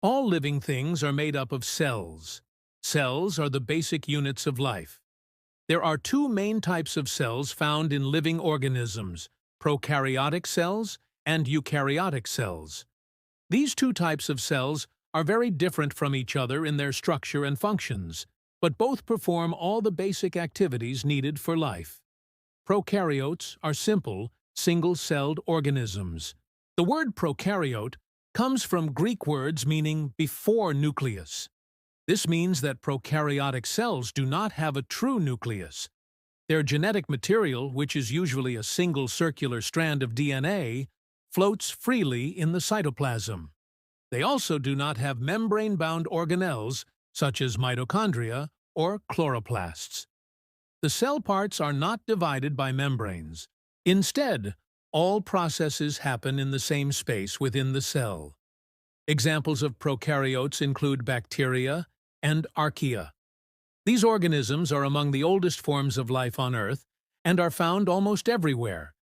All living things are made up of cells. Cells are the basic units of life. There are two main types of cells found in living organisms: prokaryotic cells and eukaryotic cells. These two types of cells are very different from each other in their structure and functions, but both perform all the basic activities needed for life. Prokaryotes are simple, single-celled organisms. The word prokaryote comes from Greek words meaning before nucleus. This means that prokaryotic cells do not have a true nucleus. Their genetic material, which is usually a single circular strand of DNA, floats freely in the cytoplasm. They also do not have membrane-bound organelles, such as mitochondria or chloroplasts. The cell parts are not divided by membranes. Instead, all processes happen in the same space within the cell. Examples of prokaryotes include bacteria and archaea. These organisms are among the oldest forms of life on Earth and are found almost everywhere,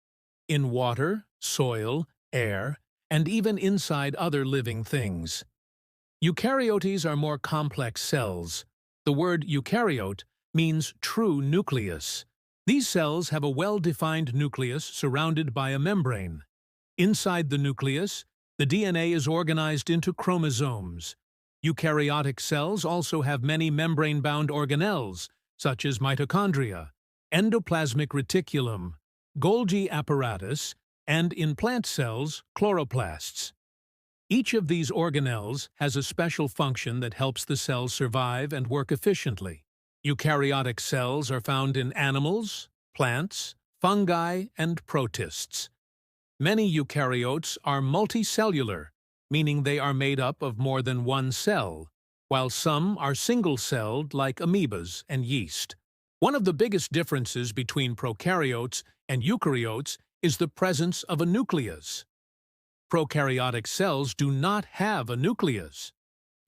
in water, soil, air, and even inside other living things. Eukaryotes are more complex cells. The word eukaryote means true nucleus. These cells have a well-defined nucleus surrounded by a membrane. Inside the nucleus, the DNA is organized into chromosomes. Eukaryotic cells also have many membrane-bound organelles, such as mitochondria, endoplasmic reticulum, Golgi apparatus, and in plant cells, chloroplasts. Each of these organelles has a special function that helps the cell survive and work efficiently. Eukaryotic cells are found in animals, plants, fungi, and protists. Many eukaryotes are multicellular, meaning they are made up of more than one cell, while some are single-celled like amoebas and yeast. One of the biggest differences between prokaryotes and eukaryotes is the presence of a nucleus. Prokaryotic cells do not have a nucleus.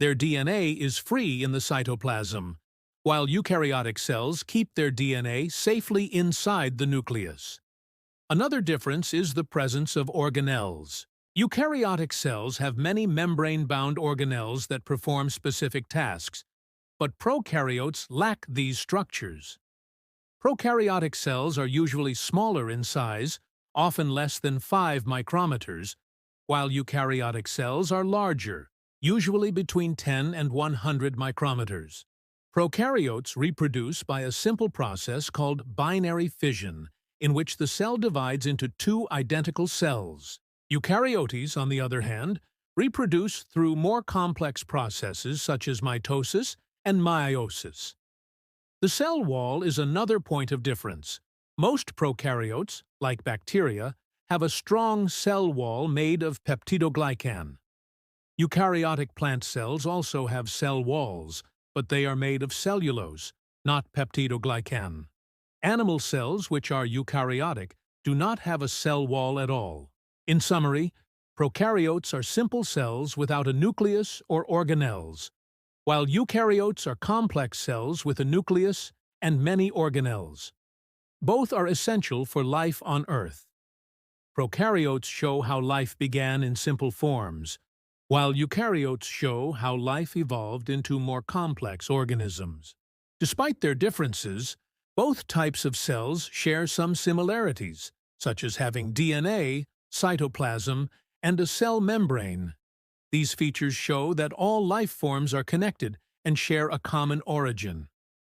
Their DNA is free in the cytoplasm, while eukaryotic cells keep their DNA safely inside the nucleus. Another difference is the presence of organelles. Eukaryotic cells have many membrane-bound organelles that perform specific tasks, but prokaryotes lack these structures. Prokaryotic cells are usually smaller in size, often less than 5 micrometers, while eukaryotic cells are larger, usually between 10 and 100 micrometers. Prokaryotes reproduce by a simple process called binary fission, in which the cell divides into two identical cells. Eukaryotes, on the other hand, reproduce through more complex processes such as mitosis and meiosis. The cell wall is another point of difference. Most prokaryotes, like bacteria, have a strong cell wall made of peptidoglycan. Eukaryotic plant cells also have cell walls, but they are made of cellulose, not peptidoglycan. Animal cells, which are eukaryotic, do not have a cell wall at all. In summary, prokaryotes are simple cells without a nucleus or organelles, while eukaryotes are complex cells with a nucleus and many organelles. Both are essential for life on Earth. Prokaryotes show how life began in simple forms, while eukaryotes show how life evolved into more complex organisms. Despite their differences, both types of cells share some similarities, such as having DNA, cytoplasm, and a cell membrane. These features show that all life forms are connected and share a common origin.